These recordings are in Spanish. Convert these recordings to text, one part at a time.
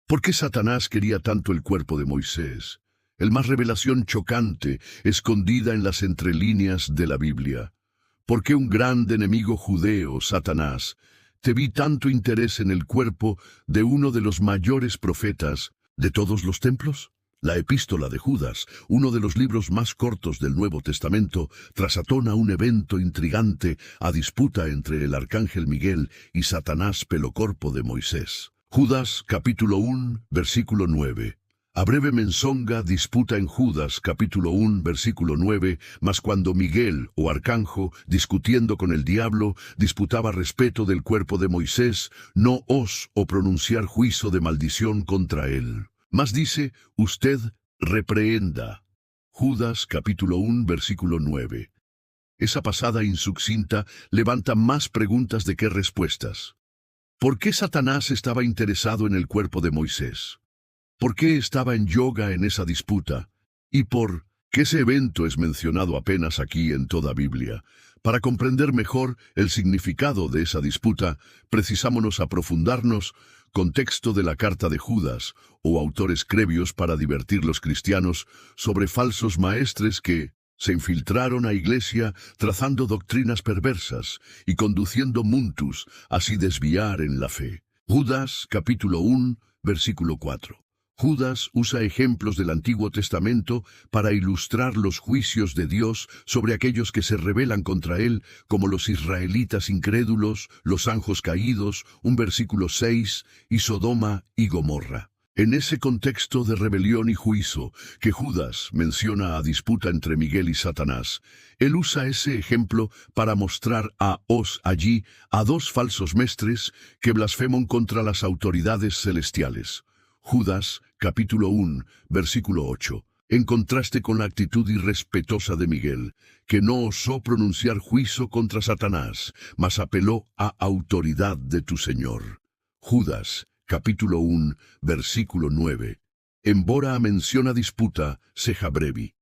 ¿Por qué Satanás quería tanto el cuerpo de Moisés? El más revelación chocante, escondida en las entrelíneas de la Biblia. ¿Por qué un grande enemigo judeo, Satanás, te vi tanto interés en el cuerpo de uno de los mayores profetas de todos los templos? La Epístola de Judas, uno de los libros más cortos del Nuevo Testamento, trasatona un evento intrigante a disputa entre el arcángel Miguel y Satanás pelocorpo de Moisés. Judas capítulo 1, versículo 9. A breve menzonga disputa en Judas capítulo 1, versículo 9, mas cuando Miguel, o arcanjo, discutiendo con el diablo, disputaba respeto del cuerpo de Moisés, no os o pronunciar juicio de maldición contra él. Mas dice, usted reprehenda. Judas capítulo 1, versículo 9. Esa pasada insuccinta levanta más preguntas de que respuestas. ¿Por qué Satanás estaba interesado en el cuerpo de Moisés? ¿Por qué estaba en yoga en esa disputa? ¿Y por qué ese evento es mencionado apenas aquí en toda Biblia? Para comprender mejor el significado de esa disputa, precisámonos aprofundarnos contexto de la carta de Judas, o autores crebios para divertir los cristianos sobre falsos maestres que se infiltraron a iglesia trazando doctrinas perversas y conduciendo muntus, así desviar en la fe. Judas capítulo 1, versículo 4. Judas usa ejemplos del Antiguo Testamento para ilustrar los juicios de Dios sobre aquellos que se rebelan contra él, como los israelitas incrédulos, los anjos caídos, un versículo 6, y Sodoma y Gomorra. En ese contexto de rebelión y juicio que Judas menciona a disputa entre Miguel y Satanás, él usa ese ejemplo para mostrar allí a dos falsos mestres que blasfeman contra las autoridades celestiales. Judas, capítulo 1, versículo 8. En contraste con la actitud irrespetuosa de Miguel, que no osó pronunciar juicio contra Satanás, mas apeló a autoridad de tu Señor. Judas, capítulo 1, versículo 9. Embora menciona disputa, seja brevi.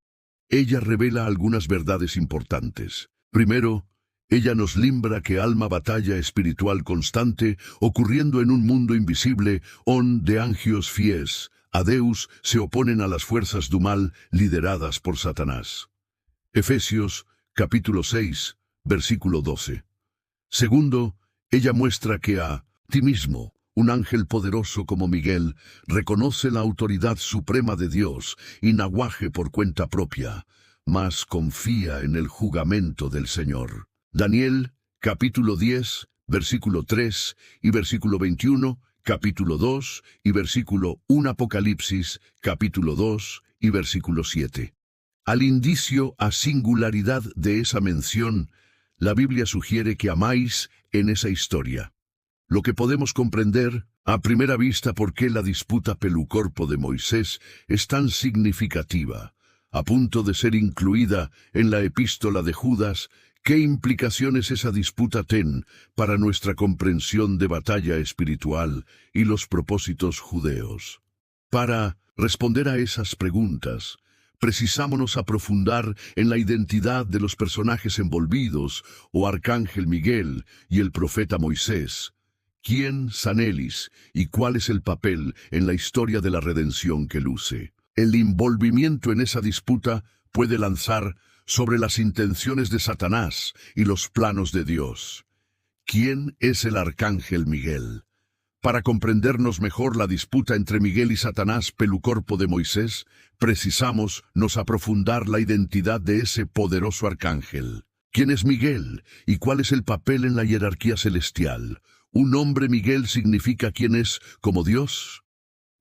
Ella revela algunas verdades importantes. Primero, ella nos limbra que alma batalla espiritual constante, ocurriendo en un mundo invisible, de angios fies, a Deus se oponen a las fuerzas du mal lideradas por Satanás. Efesios, capítulo 6, versículo 12. Segundo, ella muestra que a ti mismo, un ángel poderoso como Miguel, reconoce la autoridad suprema de Dios y naguaje por cuenta propia, mas confía en el jugamento del Señor. Daniel, capítulo 10, versículo 3 y versículo 21, capítulo 2 y versículo 1 Apocalipsis, capítulo 2 y versículo 7. Al indicio a singularidad de esa mención, la Biblia sugiere que amáis en esa historia. Lo que podemos comprender, a primera vista, por qué la disputa pelucorpo de Moisés es tan significativa, a punto de ser incluida en la epístola de Judas. ¿Qué implicaciones esa disputa tiene para nuestra comprensión de batalla espiritual y los propósitos judeos? Para responder a esas preguntas, precisámonos aprofundar en la identidad de los personajes envolvidos, o arcángel Miguel y el profeta Moisés. ¿Quién Sanelis y cuál es el papel en la historia de la redención que luce? El envolvimiento en esa disputa puede lanzar sobre las intenciones de Satanás y los planos de Dios. ¿Quién es el arcángel Miguel? Para comprendernos mejor la disputa entre Miguel y Satanás pelucorpo de Moisés, precisamos nos aprofundar la identidad de ese poderoso arcángel. ¿Quién es Miguel y cuál es el papel en la jerarquía celestial? ¿Un nombre Miguel significa quién es como Dios?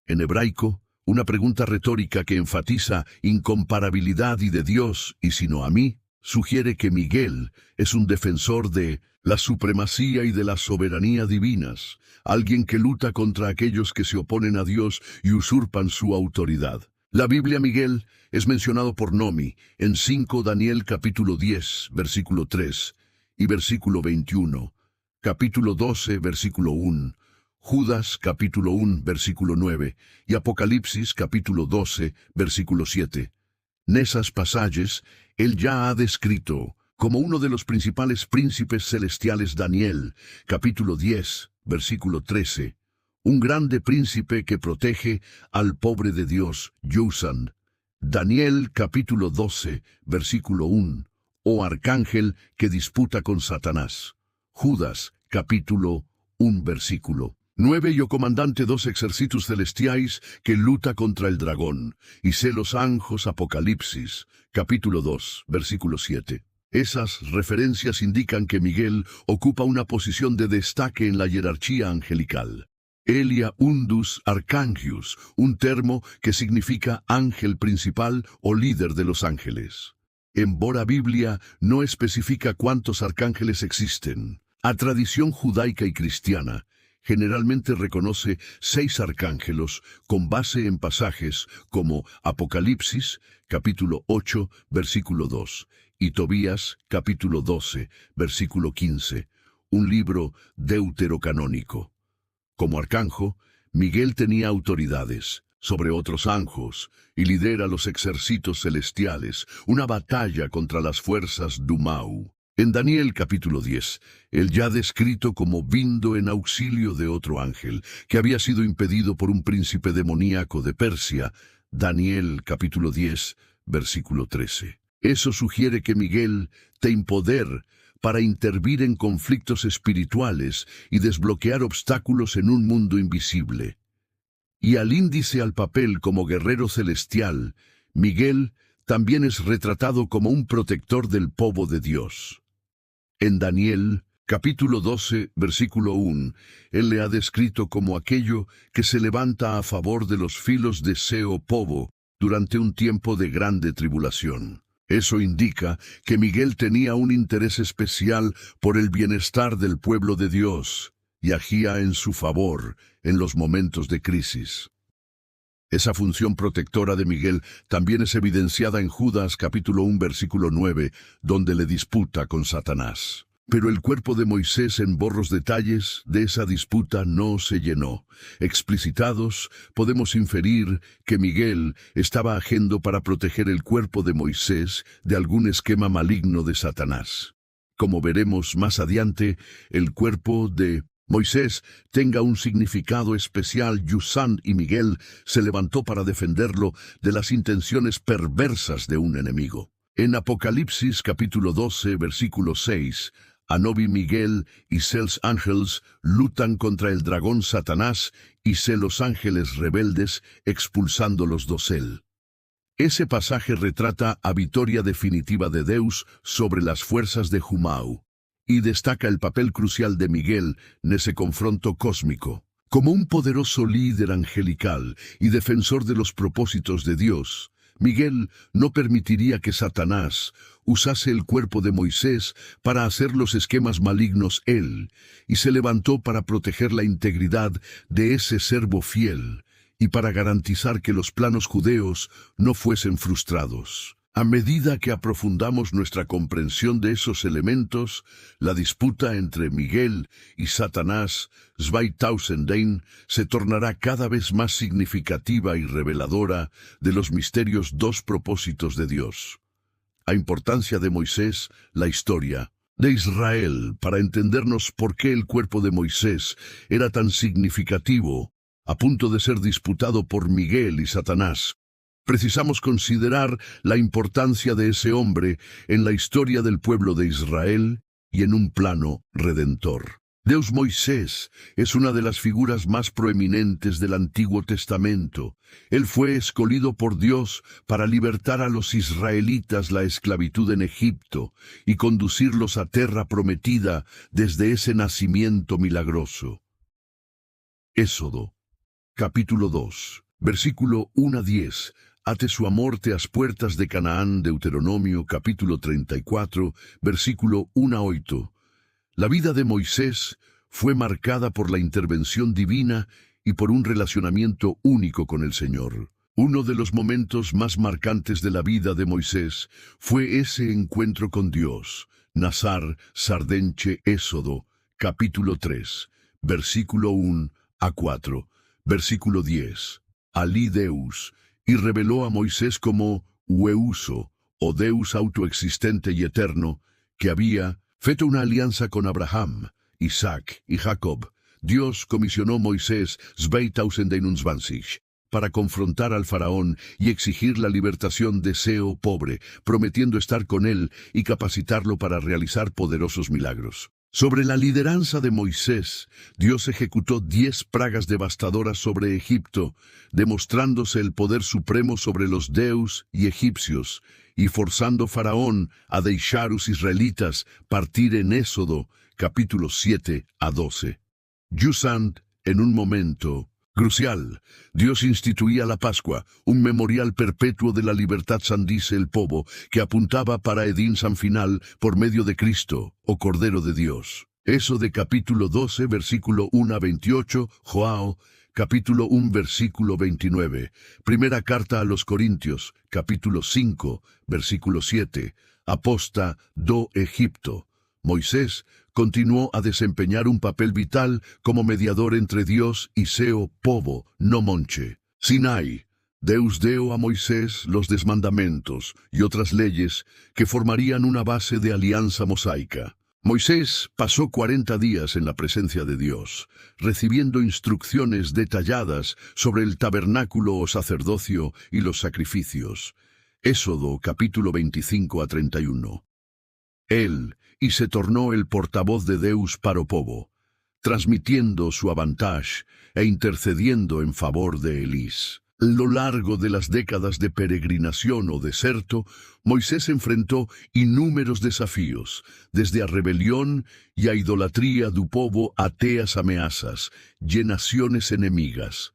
En hebraico, una pregunta retórica que enfatiza incomparabilidad y de Dios, y sino a mí, sugiere que Miguel es un defensor de la supremacía y de la soberanía divinas, alguien que lucha contra aquellos que se oponen a Dios y usurpan su autoridad. La Biblia Miguel es mencionado por Nomi en 5 Daniel capítulo 10, versículo 3 y versículo 21, capítulo 12, versículo 1, Judas capítulo 1, versículo 9 y Apocalipsis capítulo 12, versículo 7. En esas pasajes, él ya ha descrito como uno de los principales príncipes celestiales Daniel, capítulo 10, versículo 13, un grande príncipe que protege al pobre de Dios, Yusan. Daniel capítulo 12, versículo 1, o arcángel que disputa con Satanás. Judas capítulo 1, versículo 9, y o comandante dos ejércitos celestiais que luta contra el dragón, y sé los anjos, Apocalipsis capítulo 2, versículo 7. Esas referencias indican que Miguel ocupa una posición de destaque en la jerarquía angelical. Elia undus arcangius, un termo que significa ángel principal o líder de los ángeles. Embora Biblia no especifica cuántos arcángeles existen, a tradición judaica y cristiana generalmente reconoce 6 arcángelos con base en pasajes como Apocalipsis, capítulo 8, versículo 2, y Tobías, capítulo 12, versículo 15, un libro deuterocanónico. Como arcanjo, Miguel tenía autoridades sobre otros ángeles y lidera los ejércitos celestiales, una batalla contra las fuerzas Dumau. En Daniel capítulo 10, él ya descrito como vindo en auxilio de otro ángel, que había sido impedido por un príncipe demoníaco de Persia, Daniel capítulo 10, versículo 13. Eso sugiere que Miguel tiene poder para intervenir en conflictos espirituales y desbloquear obstáculos en un mundo invisible. Y al índice al papel como guerrero celestial, Miguel también es retratado como un protector del pueblo de Dios. En Daniel, capítulo 12, versículo 1, él le ha descrito como aquello que se levanta a favor de los filos de seu povo durante un tiempo de grande tribulación. Eso indica que Miguel tenía un interés especial por el bienestar del pueblo de Dios y agía en su favor en los momentos de crisis. Esa función protectora de Miguel también es evidenciada en Judas capítulo 1 versículo 9, donde le disputa con Satanás. Pero el cuerpo de Moisés en borros detalles de esa disputa no se llenó. Explicitados, podemos inferir que Miguel estaba agiendo para proteger el cuerpo de Moisés de algún esquema maligno de Satanás. Como veremos más adelante, el cuerpo de Moisés tenga un significado especial. Yusan y Miguel se levantó para defenderlo de las intenciones perversas de un enemigo. En Apocalipsis capítulo 12, versículo 6, Anobi Miguel y los ángeles lutan contra el dragón Satanás y los ángeles rebeldes expulsándolos dosel. Ese pasaje retrata a victoria definitiva de Deus sobre las fuerzas de Jumau y destaca el papel crucial de Miguel en ese confronto cósmico. Como un poderoso líder angelical y defensor de los propósitos de Dios, Miguel no permitiría que Satanás usase el cuerpo de Moisés para hacer los esquemas malignos él, y se levantó para proteger la integridad de ese servo fiel y para garantizar que los planos judeos no fuesen frustrados. A medida que aprofundamos nuestra comprensión de esos elementos, la disputa entre Miguel y Satanás, 2000, se tornará cada vez más significativa y reveladora de los misterios dos propósitos de Dios. A importancia de Moisés, la historia de Israel, para entendernos por qué el cuerpo de Moisés era tan significativo, a punto de ser disputado por Miguel y Satanás. Precisamos considerar la importancia de ese hombre en la historia del pueblo de Israel y en un plano redentor. Dios Moisés es una de las figuras más proeminentes del Antiguo Testamento. Él fue escogido por Dios para libertar a los israelitas la esclavitud en Egipto y conducirlos a tierra prometida desde ese nacimiento milagroso. Éxodo, capítulo 2, versículo 1 a 10. Ate su amorte as puertas de Canaán, Deuteronomio capítulo 34, versículo 1 a 8. La vida de Moisés fue marcada por la intervención divina y por un relacionamiento único con el Señor. Uno de los momentos más marcantes de la vida de Moisés fue ese encuentro con Dios. Nazar, Sardenche, Éxodo, capítulo 3, versículo 1 a 4, versículo 10. Alí Deus, y reveló a Moisés como Ueuso, o Deus autoexistente y eterno, que había feito una alianza con Abraham, Isaac y Jacob, Dios comisionó a Moisés 2021 para confrontar al faraón y exigir la libertación de Seo pobre, prometiendo estar con él y capacitarlo para realizar poderosos milagros. Sobre la lideranza de Moisés, Dios ejecutó 10 plagas devastadoras sobre Egipto, demostrándose el poder supremo sobre los deus y egipcios, y forzando a Faraón a dejar a los israelitas partir en Éxodo, capítulo 7 a 12. Yusant, en un momento crucial, Dios instituía la Pascua, un memorial perpetuo de la libertad dice el povo, que apuntaba para Edín San final por medio de Cristo, o Cordero de Dios. Eso de capítulo 12, versículo 1 a 28, Joao, capítulo 1, versículo 29. Primera carta a los Corintios, capítulo 5, versículo 7. Aposta do Egipto. Moisés continuó a desempeñar un papel vital como mediador entre Dios y Seo povo, no monche. Sinai. Deus dio a Moisés los desmandamentos y otras leyes que formarían una base de alianza mosaica. Moisés pasó 40 días en la presencia de Dios, recibiendo instrucciones detalladas sobre el tabernáculo o sacerdocio y los sacrificios. Éxodo capítulo 25 a 31. Él, y se tornó el portavoz de Deus para o povo, transmitiendo su avantage e intercediendo en favor de Elís. A lo largo de las décadas de peregrinación o deserto, Moisés enfrentó innúmeros desafíos, desde a rebelión y a idolatría du povo até as ameaças, y naciones enemigas.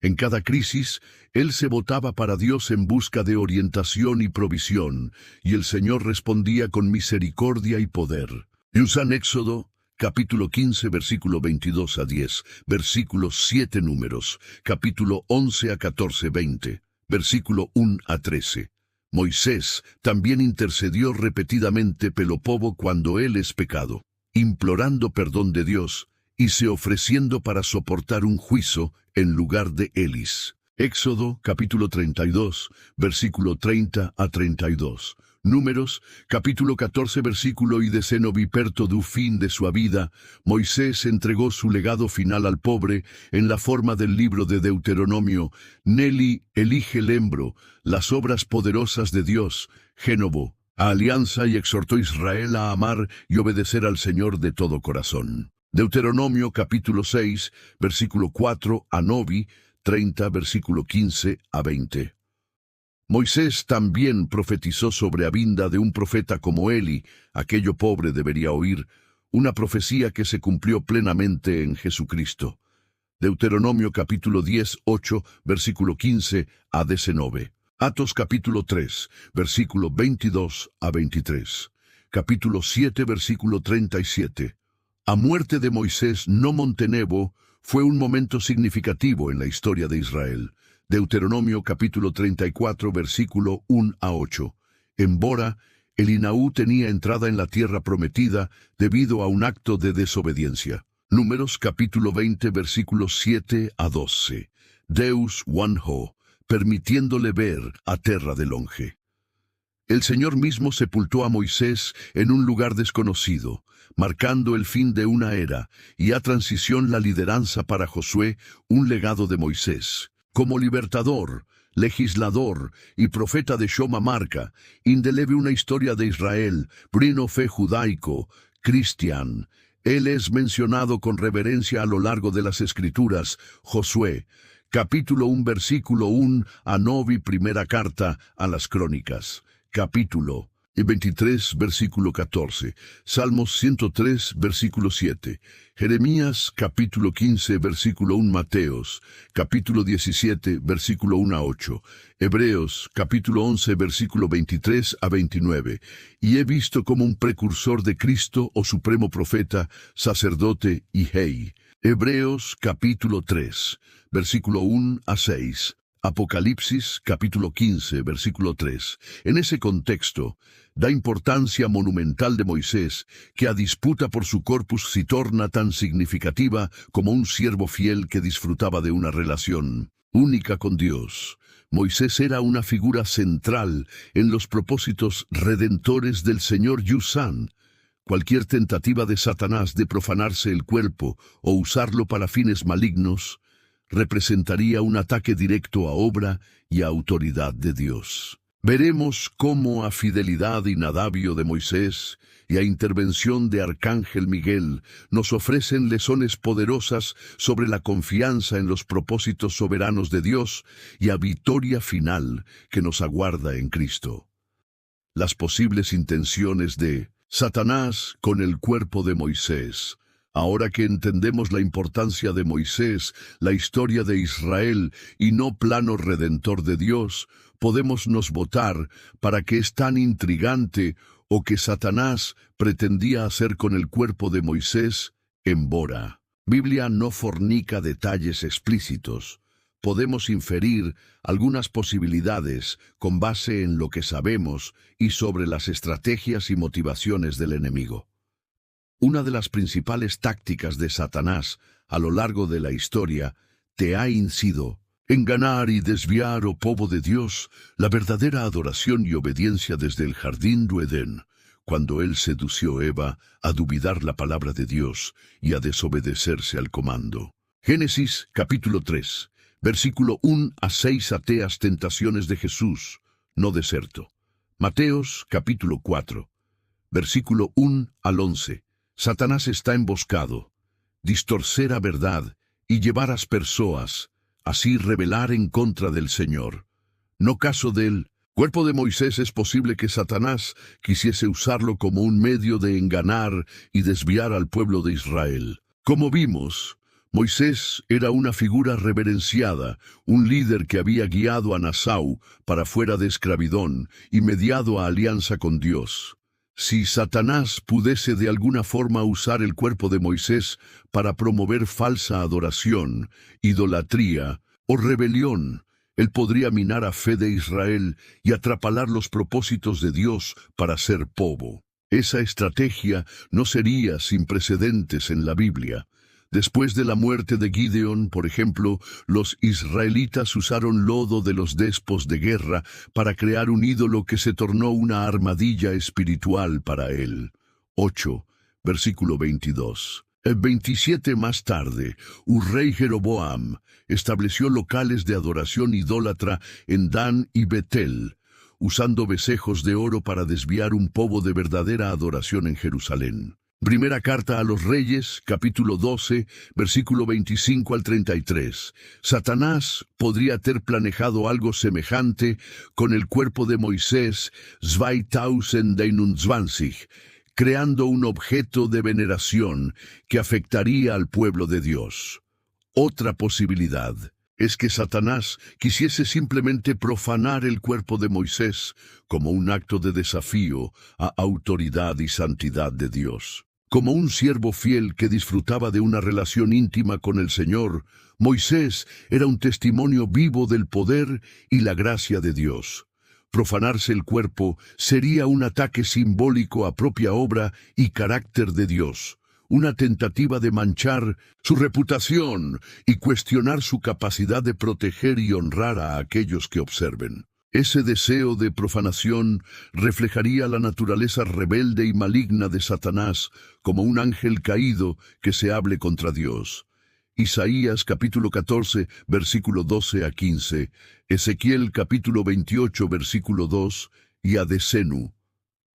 En cada crisis, él se votaba para Dios en busca de orientación y provisión, y el Señor respondía con misericordia y poder. Usan Éxodo, capítulo 15, versículo 22 a 10, versículo 7 números, capítulo 11 a 14, 20, versículo 1 a 13. Moisés también intercedió repetidamente pelo povo cuando él es pecado, implorando perdón de Dios, y se ofreciendo para soportar un juicio en lugar de Elís. Éxodo, capítulo 32, versículo 30 a 32. Números, capítulo 14, versículo y deceno viperto du fin de su vida, Moisés entregó su legado final al pobre en la forma del libro de Deuteronomio, Nelly elige lembro, las obras poderosas de Dios, Génovo, a alianza y exhortó a Israel a amar y obedecer al Señor de todo corazón. Deuteronomio capítulo 6, versículo 4 a Novi, 30, versículo 15 a 20. Moisés también profetizó sobre la vinda de un profeta como Eli, aquello pobre debería oír, una profecía que se cumplió plenamente en Jesucristo. Deuteronomio capítulo 10, 8, versículo 15 a 19. Atos capítulo 3, versículo 22 a 23. Capítulo 7, versículo 37. A muerte de Moisés no Montenebo fue un momento significativo en la historia de Israel. Deuteronomio capítulo 34, versículo 1 a 8. En Bora, el Inaú tenía entrada en la tierra prometida debido a un acto de desobediencia. Números capítulo 20, versículos 7 a 12. Deus wanho, permitiéndole ver a terra de longe. El Señor mismo sepultó a Moisés en un lugar desconocido, marcando el fin de una era, y a transición la lideranza para Josué, un legado de Moisés. Como libertador, legislador y profeta de Shoma marca, indeleble una historia de Israel, brino fe judaico, cristian. Él es mencionado con reverencia a lo largo de las Escrituras, Josué, capítulo 1, versículo 1 a Novi, primera carta a las Crónicas, capítulo 23, versículo 14, Salmos 103, versículo 7, Jeremías, capítulo 15, versículo 1, Mateos, capítulo 17, versículo 1 a 8, Hebreos, capítulo 11, versículo 23 a 29, y he visto como un precursor de Cristo o supremo profeta, sacerdote y rey. Hebreos, capítulo 3, versículo 1 a 6, Apocalipsis, capítulo 15, versículo 3. En ese contexto, da importancia monumental de Moisés, que a disputa por su corpus se torna tan significativa como un siervo fiel que disfrutaba de una relación única con Dios. Moisés era una figura central en los propósitos redentores del Señor Yusan. Cualquier tentativa de Satanás de profanarse el cuerpo o usarlo para fines malignos representaría un ataque directo a obra y a autoridad de Dios. Veremos cómo a fidelidad inadabio de Moisés y a intervención de Arcángel Miguel nos ofrecen lezones poderosas sobre la confianza en los propósitos soberanos de Dios y a victoria final que nos aguarda en Cristo. Las posibles intenciones de Satanás con el cuerpo de Moisés. Ahora que entendemos la importancia de Moisés, la historia de Israel y no plano redentor de Dios, podemos nos votar para que es tan intrigante o que Satanás pretendía hacer con el cuerpo de Moisés en Bora. Biblia no fornica detalles explícitos. Podemos inferir algunas posibilidades con base en lo que sabemos y sobre las estrategias y motivaciones del enemigo. Una de las principales tácticas de Satanás a lo largo de la historia te ha sido enganar y desviar, oh pueblo de Dios, la verdadera adoración y obediencia desde el jardín de Edén, cuando él sedució a Eva a dubidar la palabra de Dios y a desobedecerse al comando. Génesis capítulo 3, versículo 1 a 6 ateas tentaciones de Jesús, no deserto. Mateos capítulo 4, versículo 1 al 11. Satanás está emboscado, distorcer a verdad y llevar a personas, así rebelar en contra del Señor. No caso del cuerpo de Moisés es posible que Satanás quisiese usarlo como un medio de enganar y desviar al pueblo de Israel. Como vimos, Moisés era una figura reverenciada, un líder que había guiado a Nassau para fuera de esclavitud y mediado a alianza con Dios. Si Satanás pudiese de alguna forma usar el cuerpo de Moisés para promover falsa adoración, idolatría o rebelión, él podría minar a fe de Israel y atrapalar los propósitos de Dios para ser pueblo. Esa estrategia no sería sin precedentes en la Biblia. Después de la muerte de Gideón, por ejemplo, los israelitas usaron lodo de los despos de guerra para crear un ídolo que se tornó una armadilla espiritual para él. 8, versículo 22. El 27 más tarde, un rey Jeroboam estableció locales de adoración idólatra en Dan y Betel, usando becejos de oro para desviar un pueblo de verdadera adoración en Jerusalén. Primera carta a los Reyes, capítulo 12, versículo 25 al 33. Satanás podría haber planejado algo semejante con el cuerpo de Moisés, 2021, creando un objeto de veneración que afectaría al pueblo de Dios. Otra posibilidad es que Satanás quisiese simplemente profanar el cuerpo de Moisés como un acto de desafío a autoridad y santidad de Dios. Como un siervo fiel que disfrutaba de una relación íntima con el Señor, Moisés era un testimonio vivo del poder y la gracia de Dios. Profanarse el cuerpo sería un ataque simbólico a propia obra y carácter de Dios, una tentativa de manchar su reputación y cuestionar su capacidad de proteger y honrar a aquellos que observen. Ese deseo de profanación reflejaría la naturaleza rebelde y maligna de Satanás como un ángel caído que se hable contra Dios. Isaías capítulo 14, versículo 12 a 15, Ezequiel capítulo 28, versículo 2 y Adesenu.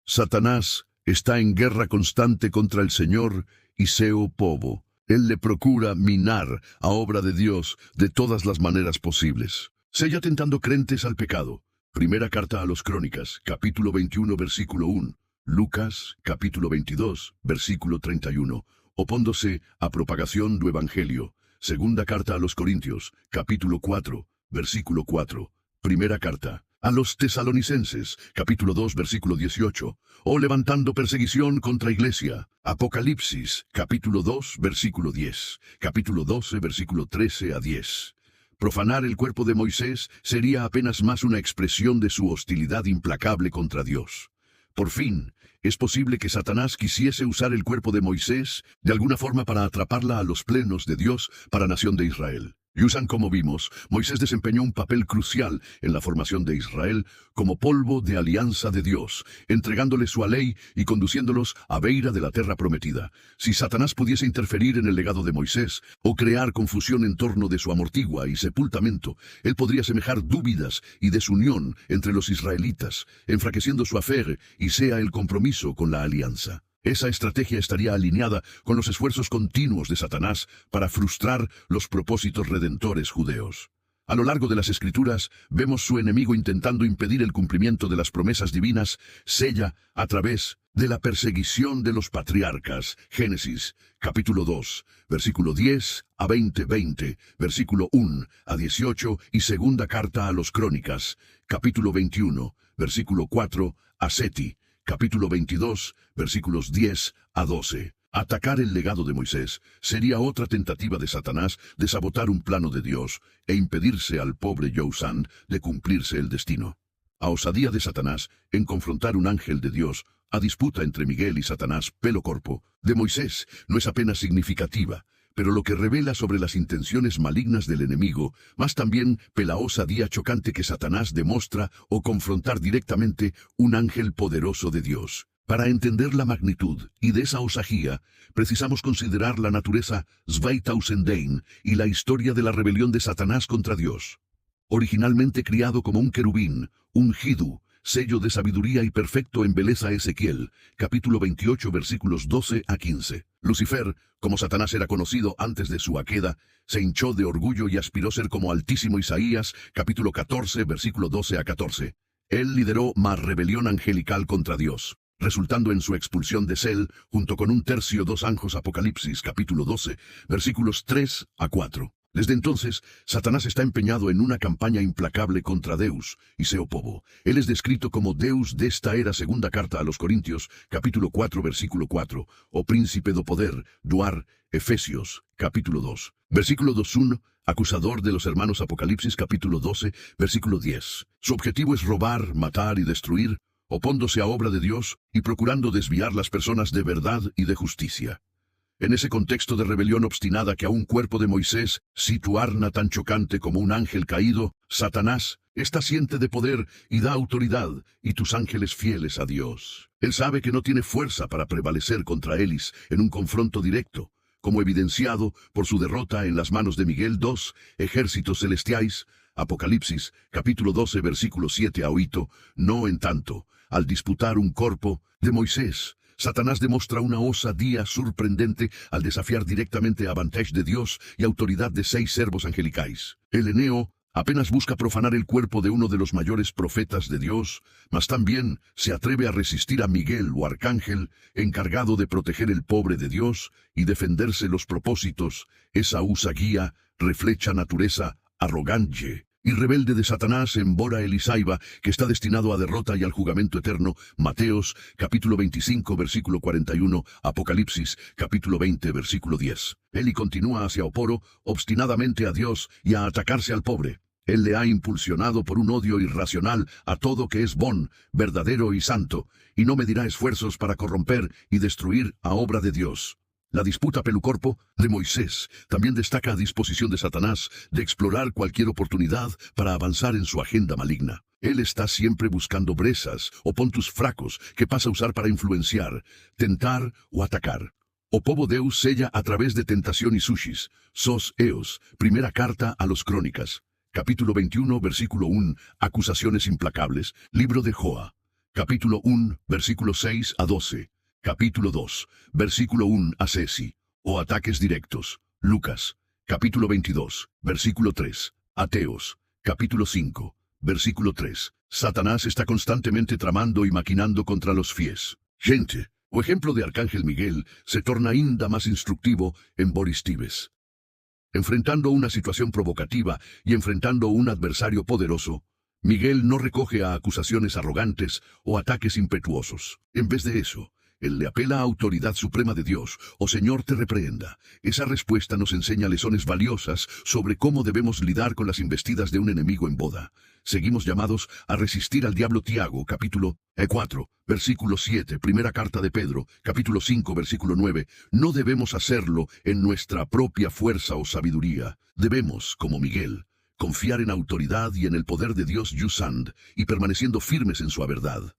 Satanás está en guerra constante contra el Señor y seu povo. Él le procura minar a obra de Dios de todas las maneras posibles. Sella tentando creyentes al pecado. Primera carta a los Crónicas, capítulo 21, versículo 1. Lucas, capítulo 22, versículo 31. Opóndose a propagación do Evangelio. Segunda carta a los Corintios, capítulo 4, versículo 4. Primera carta a los Tesalonicenses, capítulo 2, versículo 18. O levantando perseguición contra iglesia. Apocalipsis, capítulo 2, versículo 10. Capítulo 12, versículo 13 a 10. Profanar el cuerpo de Moisés sería apenas más una expresión de su hostilidad implacable contra Dios. Por fin, es posible que Satanás quisiese usar el cuerpo de Moisés de alguna forma para atraparla a los plenos de Dios para nación de Israel. Y usan, como vimos, Moisés desempeñó un papel crucial en la formación de Israel como polvo de alianza de Dios, entregándoles su ley y conduciéndolos a beira de la tierra prometida. Si Satanás pudiese interferir en el legado de Moisés o crear confusión en torno de su amortigua y sepultamento, él podría semejar dúbidas y desunión entre los israelitas, enfraqueciendo su fe y sea el compromiso con la alianza. Esa estrategia estaría alineada con los esfuerzos continuos de Satanás para frustrar los propósitos redentores judeos. A lo largo de las Escrituras, vemos su enemigo intentando impedir el cumplimiento de las promesas divinas, sella a través de la perseguición de los patriarcas. Génesis, capítulo 2, versículo 10 a 20, versículo 1 a 18 y segunda carta a los Crónicas, capítulo 21, versículo 4 a Seti, capítulo 22, versículos 10 a 12. Atacar el legado de Moisés sería otra tentativa de Satanás de sabotar un plano de Dios e impedirse al pobre Yousán de cumplirse el destino. A osadía de Satanás en confrontar un ángel de Dios, a disputa entre Miguel y Satanás pelo corpo, de Moisés no es apenas significativa, pero lo que revela sobre las intenciones malignas del enemigo, más también la osadía chocante que Satanás demuestra o confrontar directamente un ángel poderoso de Dios. Para entender la magnitud y de esa osadía, precisamos considerar la naturaleza Zweitausendein y la historia de la rebelión de Satanás contra Dios. Originalmente criado como un querubín, ungido, sello de sabiduría y perfecto en belleza Ezequiel, capítulo 28 versículos 12 a 15. Lucifer, como Satanás era conocido antes de su queda, se hinchó de orgullo y aspiró ser como Altísimo Isaías, capítulo 14 versículo 12 a 14. Él lideró más rebelión angelical contra Dios, resultando en su expulsión de Sel, junto con un tercio dos ángeles Apocalipsis, capítulo 12, versículos 3 a 4. Desde entonces, Satanás está empeñado en una campaña implacable contra Deus y se opovo. Él es descrito como Deus de esta era, segunda carta a los Corintios, capítulo 4, versículo 4, o príncipe do poder, Duar, Efesios, capítulo 2. Versículo 2.1, acusador de los hermanos Apocalipsis, capítulo 12, versículo 10. Su objetivo es robar, matar y destruir, opóndose a obra de Dios y procurando desviar las personas de verdad y de justicia. En ese contexto de rebelión obstinada que a un cuerpo de Moisés situarna tan chocante como un ángel caído, Satanás está siente de poder y da autoridad, y tus ángeles fieles a Dios. Él sabe que no tiene fuerza para prevalecer contra Elis en un confronto directo, como evidenciado por su derrota en las manos de Miguel 2, ejércitos celestiais, Apocalipsis, capítulo 12, versículo 7 a 8, no en tanto, al disputar un cuerpo de Moisés, Satanás demuestra una osadía sorprendente al desafiar directamente a vantage de Dios y autoridad de 6 servos angelicais. El Eneo apenas busca profanar el cuerpo de uno de los mayores profetas de Dios, mas también se atreve a resistir a Miguel o arcángel, encargado de proteger el pobre de Dios y defenderse los propósitos. Esa osadía refleja naturaleza arrogante y rebelde de Satanás en Bora Elisaiba, que está destinado a derrota y al jugamento eterno. Mateos, capítulo 25, versículo 41, Apocalipsis, capítulo 20, versículo 10. Él y continúa hacia Oporo, obstinadamente a Dios y a atacarse al pobre. Él le ha impulsionado por un odio irracional a todo que es bon, verdadero y santo, y no medirá esfuerzos para corromper y destruir a obra de Dios. La disputa pelucorpo de Moisés también destaca a disposición de Satanás de explorar cualquier oportunidad para avanzar en su agenda maligna. Él está siempre buscando brezas o puntos fracos que pasa a usar para influenciar, tentar o atacar. Opobo Deus sella a través de tentación y sushis. Sos eos, primera carta a los Crónicas. Capítulo 21, versículo 1, acusaciones implacables. Libro de Joa. Capítulo 1, versículo 6 a 12. Capítulo 2, versículo 1 a Cesi, o ataques directos. Lucas, capítulo 22, versículo 3. Ateos, capítulo 5, versículo 3. Satanás está constantemente tramando y maquinando contra los fieles. Gente, o ejemplo de Arcángel Miguel, se torna ainda más instructivo en Boris Tibes. Enfrentando una situación provocativa y enfrentando un adversario poderoso, Miguel no recoge a acusaciones arrogantes o ataques impetuosos. En vez de eso, Él le apela a autoridad suprema de Dios, o Señor te reprehenda. Esa respuesta nos enseña lecciones valiosas sobre cómo debemos lidiar con las embestidas de un enemigo en boda. Seguimos llamados a resistir al diablo. Tiago, capítulo 4, versículo 7, primera carta de Pedro, capítulo 5, versículo 9. No debemos hacerlo en nuestra propia fuerza o sabiduría. Debemos, como Miguel, confiar en autoridad y en el poder de Dios Yusand, y permaneciendo firmes en su verdad.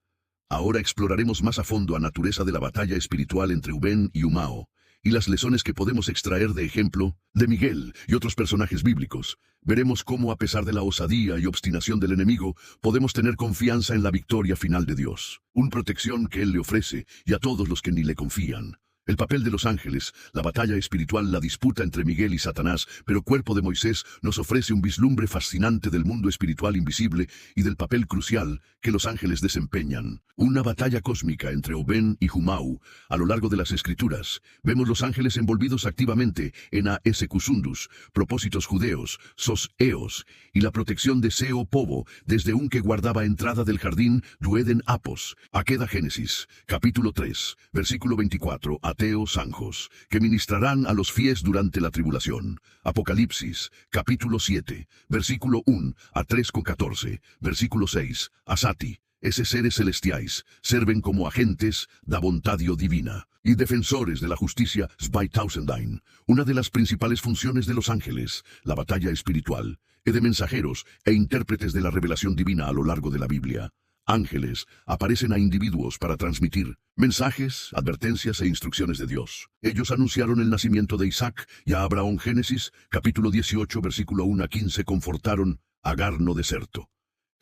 Ahora exploraremos más a fondo la naturaleza de la batalla espiritual entre Ubén y Umao, y las lecciones que podemos extraer de ejemplo de Miguel y otros personajes bíblicos. Veremos cómo, a pesar de la osadía y obstinación del enemigo, podemos tener confianza en la victoria final de Dios, una protección que Él le ofrece y a todos los que ni le confían. El papel de los ángeles, la batalla espiritual, la disputa entre Miguel y Satanás, pero Cuerpo de Moisés nos ofrece un vislumbre fascinante del mundo espiritual invisible y del papel crucial que los ángeles desempeñan. Una batalla cósmica entre Ubén y Umao. A lo largo de las Escrituras, vemos los ángeles envolvidos activamente en Aesecusundus, propósitos judeos, sos eos, y la protección de Seo Pobo, desde un que guardaba entrada del jardín Dueden Apos. Aqueda Génesis, capítulo 3, versículo 24, Teos Anjos, que ministrarán a los fieles durante la tribulación. Apocalipsis, capítulo 7, versículo 1 a 3,14, versículo 6, Asati, esos seres celestiais, serven como agentes da bontadio divina y defensores de la justicia Zweitausendine. Una de las principales funciones de los ángeles, la batalla espiritual, y de mensajeros e intérpretes de la revelación divina a lo largo de la Biblia. Ángeles aparecen a individuos para transmitir mensajes, advertencias e instrucciones de Dios. Ellos anunciaron el nacimiento de Isaac y a Abraham. Génesis, capítulo 18, versículo 1 a 15, confortaron a Agar no deserto.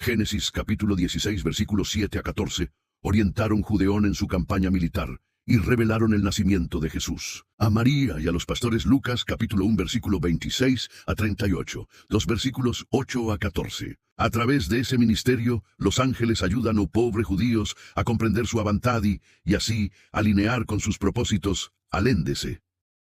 Génesis, capítulo 16, versículo 7 a 14, orientaron Judeón en su campaña militar y revelaron el nacimiento de Jesús. A María y a los pastores. Lucas, capítulo 1, versículo 26 a 38, los versículos 8 a 14. A través de ese ministerio, los ángeles ayudan a los pobres judíos a comprender su voluntad y así alinear con sus propósitos. Aléndese.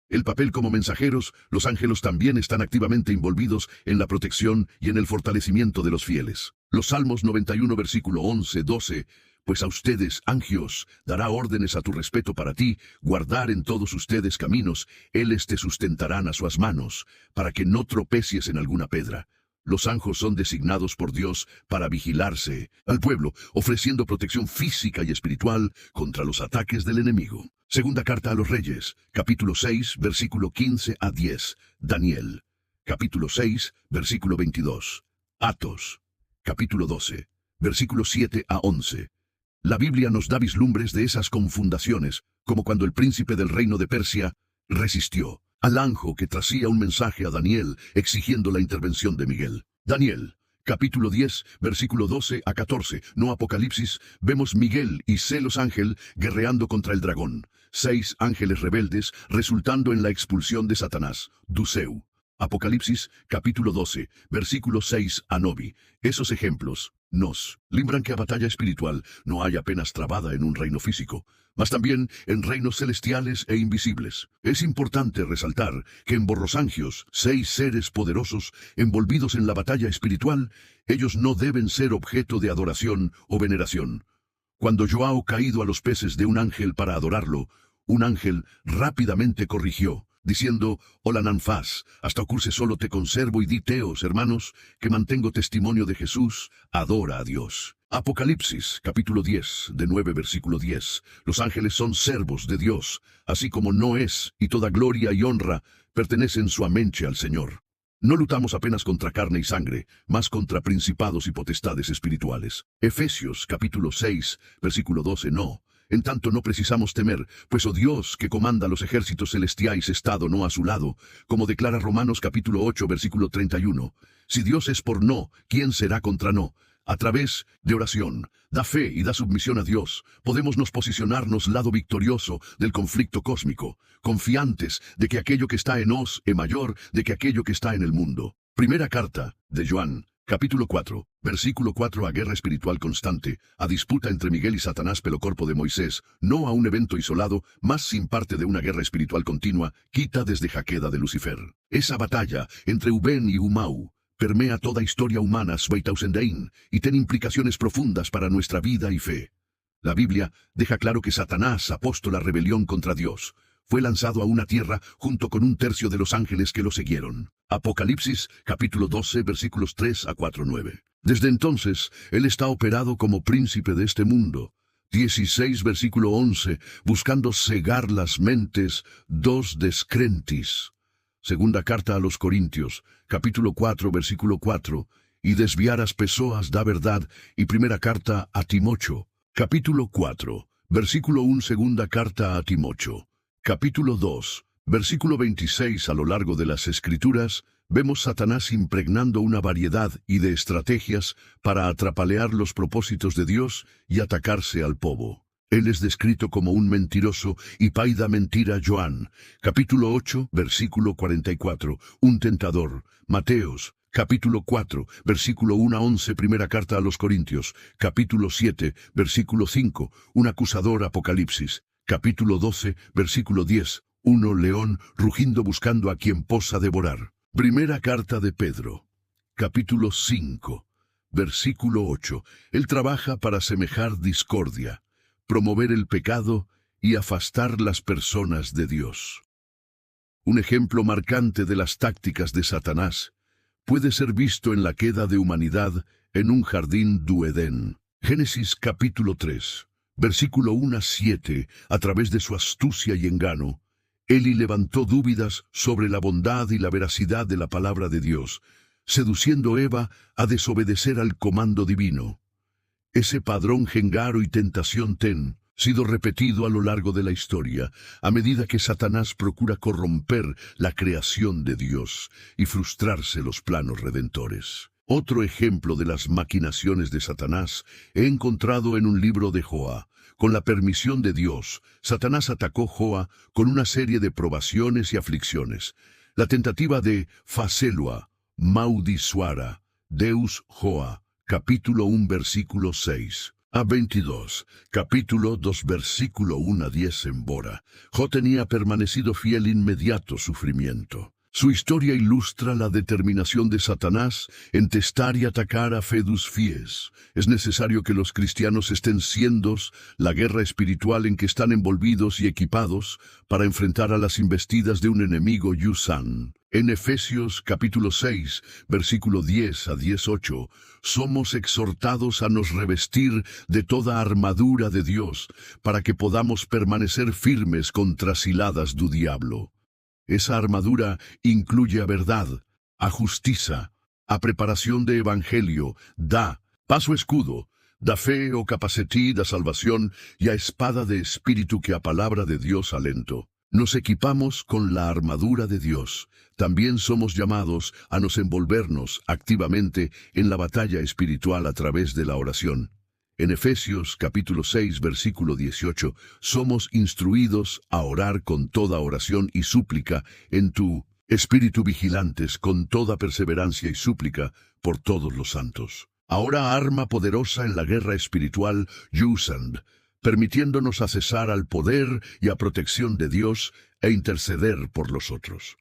El papel como mensajeros, los ángeles también están activamente envolvidos en la protección y en el fortalecimiento de los fieles. Los Salmos 91, versículo 11, 12. Pues a ustedes, angios, dará órdenes a tu respeto para ti, guardar en todos ustedes caminos, éles te sustentarán a sus manos, para que no tropecies en alguna pedra. Los ángeles son designados por Dios para vigilarse al pueblo, ofreciendo protección física y espiritual contra los ataques del enemigo. Segunda carta a los Reyes, capítulo 6, versículo 15 a 10. Daniel, capítulo 6, versículo 22. Atos, capítulo 12, versículo 7 a 11. La Biblia nos da vislumbres de esas confundaciones, como cuando el príncipe del reino de Persia resistió al ángel que traía un mensaje a Daniel exigiendo la intervención de Miguel. Daniel, capítulo 10, versículo 12 a 14. No Apocalipsis, vemos Miguel y celos ángel guerreando contra el dragón. 6 ángeles rebeldes resultando en la expulsión de Satanás. Duceu. Apocalipsis, capítulo 12, versículo 6 a 9. Esos ejemplos nos libran que a batalla espiritual no hay apenas trabada en un reino físico, mas también en reinos celestiales e invisibles. Es importante resaltar que en Borrosangios, 6 seres poderosos envolvidos en la batalla espiritual, ellos no deben ser objeto de adoración o veneración. Cuando Joao caído a los pies de un ángel para adorarlo, un ángel rápidamente corrigió, diciendo, hola Nanfas, hasta ocurse solo te conservo y di teos, hermanos, que mantengo testimonio de Jesús, adora a Dios. Apocalipsis, capítulo 10, de 9 versículo 10. Los ángeles son servos de Dios, así como no es, y toda gloria y honra pertenecen suamente al Señor. No lutamos apenas contra carne y sangre, mas contra principados y potestades espirituales. Efesios, capítulo 6, versículo 12, no. En tanto no precisamos temer, pues Dios que comanda los ejércitos celestiais estado no a su lado, como declara Romanos capítulo 8 versículo 31. Si Dios es por no, ¿quién será contra no? A través de oración, da fe y da submisión a Dios, podemos nos posicionarnos lado victorioso del conflicto cósmico, confiantes de que aquello que está en nos es mayor de que aquello que está en el mundo. Primera carta de Juan, capítulo 4, versículo 4. A guerra espiritual constante, a disputa entre Miguel y Satanás pelo Cuerpo de Moisés, no a un evento isolado, más sin parte de una guerra espiritual continua, quita desde Jaqueda de Lucifer. Esa batalla entre Ubén y Umau permea toda historia humana Zweitausendine y tiene implicaciones profundas para nuestra vida y fe. La Biblia deja claro que Satanás apostó la rebelión contra Dios. Fue lanzado a una tierra junto con un tercio de los ángeles que lo siguieron. Apocalipsis, capítulo 12, versículos 3 a 4-9. Desde entonces, él está operado como príncipe de este mundo. 16, versículo 11, buscando cegar las mentes, dos descrentis. Segunda carta a los Corintios, capítulo 4, versículo 4, y desviar as pessoas da verdad, y primera carta a Timocho, capítulo 4, versículo 1, segunda carta a Timocho, capítulo 2, versículo 26. A lo largo de las Escrituras, vemos Satanás impregnando una variedad y de estrategias para atrapalear los propósitos de Dios y atacarse al povo. Él es descrito como un mentiroso y pai da mentira Joan, capítulo 8, versículo 44, un tentador. Mateos, capítulo 4, versículo 1 a 11, primera carta a los Corintios, capítulo 7, versículo 5, un acusador. Apocalipsis, capítulo 12, versículo 10, uno león rugiendo buscando a quien posa devorar. Primera carta de Pedro, capítulo 5, versículo 8, él trabaja para semejar discordia, promover el pecado y afastar las personas de Dios. Un ejemplo marcante de las tácticas de Satanás puede ser visto en la queda de humanidad en un jardín du Edén. Génesis capítulo 3, versículo 1 a 7, a través de su astucia y engano, Eli levantó dúvidas sobre la bondad y la veracidad de la palabra de Dios, seduciendo a Eva a desobedecer al comando divino. Ese padrón gengaro y tentación sido repetido a lo largo de la historia, a medida que Satanás procura corromper la creación de Dios y frustrarse los planos redentores. Otro ejemplo de las maquinaciones de Satanás he encontrado en un libro de Joa. Con la permisión de Dios, Satanás atacó Joa con una serie de probaciones y aflicciones. La tentativa de Facelua, Maudisuara, Deus Joa, capítulo 1, versículo 6 a 22, capítulo 2, versículo 1 a 10. Embora Jo tenía permanecido fiel inmediato sufrimiento. Su historia ilustra la determinación de Satanás en testar y atacar a fedus fies. Es necesario que los cristianos estén siendo la guerra espiritual en que están envolvidos y equipados para enfrentar a las embestidas de un enemigo yusan. En Efesios capítulo 6, versículo 10 a 18, somos exhortados a nos revestir de toda armadura de Dios para que podamos permanecer firmes contra ciladas du diablo. Esa armadura incluye a verdad, a justicia, a preparación de evangelio, da paso escudo, da fe o capacití da salvación y a espada de espíritu que a palabra de Dios alento. Nos equipamos con la armadura de Dios. También somos llamados a nos envolvernos activamente en la batalla espiritual a través de la oración. En Efesios capítulo 6, versículo 18, somos instruidos a orar con toda oración y súplica en tu espíritu vigilantes con toda perseverancia y súplica por todos los santos. Ahora arma poderosa en la guerra espiritual, Yusand, permitiéndonos accesar al poder y a protección de Dios e interceder por los otros.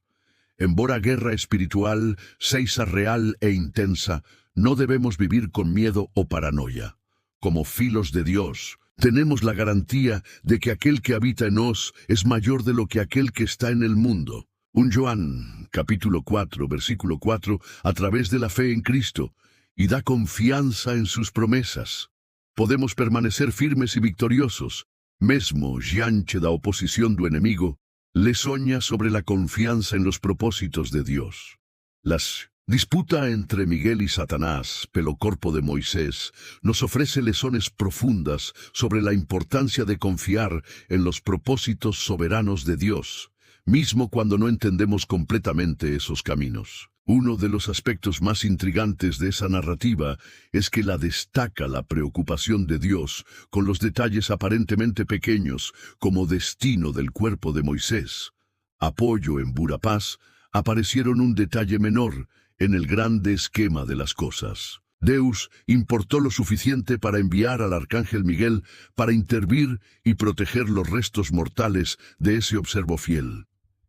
Embora guerra espiritual sea real e intensa, no debemos vivir con miedo o paranoia. Como filos de Dios, tenemos la garantía de que aquel que habita en nos es mayor de lo que aquel que está en el mundo. Un Joan, capítulo 4, versículo 4, a través de la fe en Cristo, y da confianza en sus promesas. Podemos permanecer firmes y victoriosos, mesmo diante da oposición do enemigo, le soña sobre la confianza en los propósitos de Dios. Las disputa entre Miguel y Satanás, pelo corpo de Moisés, nos ofrece lezones profundas sobre la importancia de confiar en los propósitos soberanos de Dios, mismo cuando no entendemos completamente esos caminos. Uno de los aspectos más intrigantes de esa narrativa es que la destaca la preocupación de Dios con los detalles aparentemente pequeños como destino del cuerpo de Moisés. Apoyo en Burapaz aparecieron un detalle menor en el grande esquema de las cosas. Deus importó lo suficiente para enviar al arcángel Miguel para intervir y proteger los restos mortales de ese observo fiel.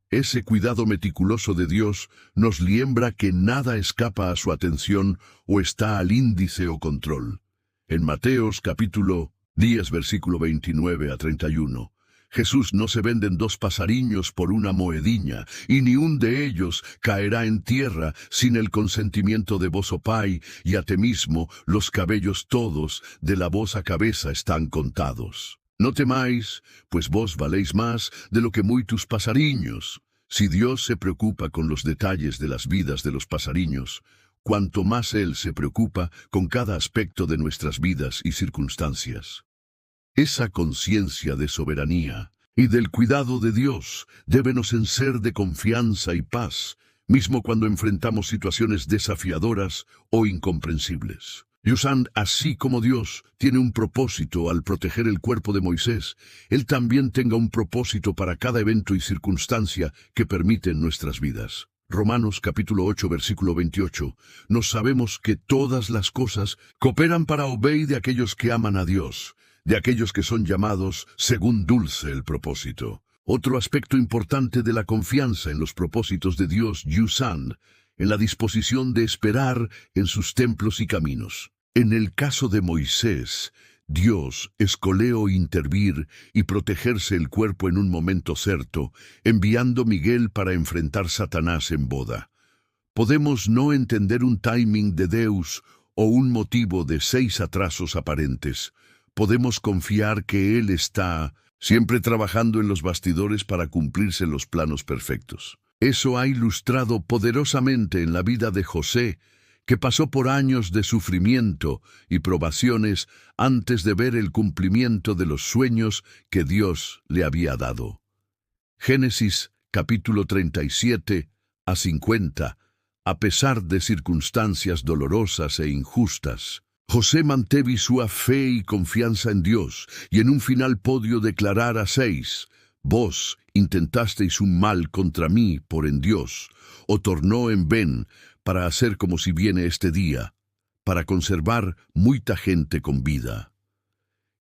Ese cuidado meticuloso de Dios nos liembra que nada escapa a su atención o está al índice o control. En Mateos capítulo 10, versículo 29 a 31. Jesús: no se venden dos pasariños por una moediña, y ni un de ellos caerá en tierra sin el consentimiento de vos, Pai, y a ti mismo los cabellos todos de la vosa cabeza están contados. No temáis, pues vos valéis más de lo que muitos pasariños. Si Dios se preocupa con los detalles de las vidas de los pasariños, cuanto más Él se preocupa con cada aspecto de nuestras vidas y circunstancias. Esa conciencia de soberanía y del cuidado de Dios débenos en ser de confianza y paz, mismo cuando enfrentamos situaciones desafiadoras o incomprensibles. Yusand, así como Dios tiene un propósito al proteger el cuerpo de Moisés, Él también tenga un propósito para cada evento y circunstancia que permiten nuestras vidas. Romanos capítulo 8, versículo 28. Nos sabemos que todas las cosas cooperan para el bien de aquellos que aman a Dios, de aquellos que son llamados según dulce el propósito. Otro aspecto importante de la confianza en los propósitos de Dios, Yusand, en la disposición de esperar en sus templos y caminos. En el caso de Moisés, Dios escogió intervir y protegerse el cuerpo en un momento certo, enviando Miguel para enfrentar Satanás en boda. Podemos no entender un timing de Deus o un motivo de 6 atrasos aparentes. Podemos confiar que Él está siempre trabajando en los bastidores para cumplirse los planos perfectos. Eso ha ilustrado poderosamente en la vida de José, que pasó por años de sufrimiento y probaciones antes de ver el cumplimiento de los sueños que Dios le había dado. Génesis capítulo 37 a 50. A pesar de circunstancias dolorosas e injustas, José mantuvo su fe y confianza en Dios, y en un final podio declarar a 6: vos intentasteis un mal contra mí, por en Dios, o tornó en bien, para hacer como si viene este día, para conservar mucha gente con vida.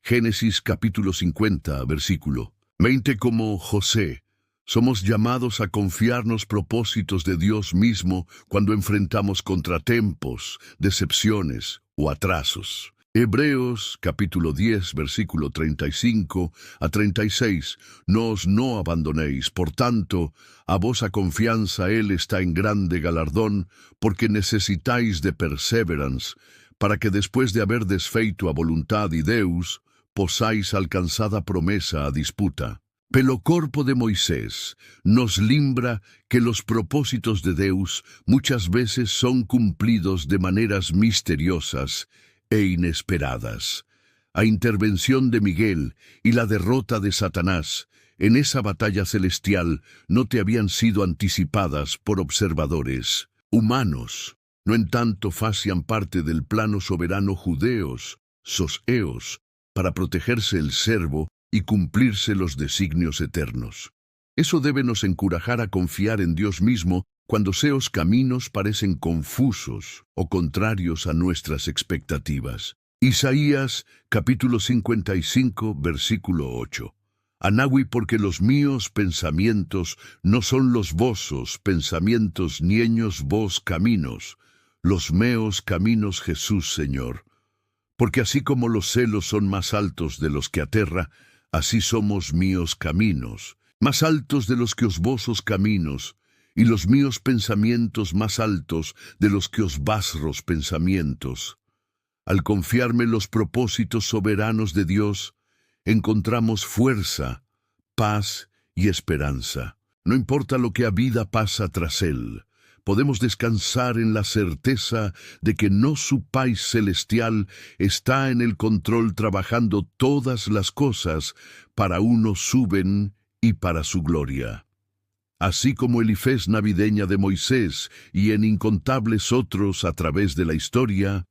Génesis capítulo 50, versículo 20. Como José, somos llamados a confiarnos propósitos de Dios mismo cuando enfrentamos contratiempos, decepciones o atrasos. Hebreos capítulo 10, versículo 35 a 36. No abandonéis, por tanto, a vosa confianza Él está en grande galardón, porque necesitáis de perseverance, para que después de haber desfeito a voluntad y Deus, posáis alcanzada promesa a disputa. Pelo corpo de Moisés nos limbra que los propósitos de Deus muchas veces son cumplidos de maneras misteriosas e inesperadas. A intervención de Miguel y la derrota de Satanás en esa batalla celestial no te habían sido anticipadas por observadores humanos. No en tanto hacían parte del plano soberano judeos, soseos, para protegerse el servo y cumplirse los designios eternos. Eso debe nos encorajar a confiar en Dios mismo cuando seos caminos parecen confusos o contrarios a nuestras expectativas. Isaías capítulo 55, versículo 8. Anahui, porque los míos pensamientos no son los vosos pensamientos, ni ellos vos caminos, los meos caminos, Jesús Señor. Porque así como los celos son más altos de los que aterra, así somos míos caminos, más altos de los que os vosos caminos, y los míos pensamientos más altos de los que os vasros pensamientos. Al confiarme los propósitos soberanos de Dios, encontramos fuerza, paz y esperanza. No importa lo que a vida pasa tras Él, podemos descansar en la certeza de que no su Pai celestial está en el control trabajando todas las cosas para uno su bien y para su gloria. Así como Elifés navideña de Moisés y en incontables otros a través de la historia,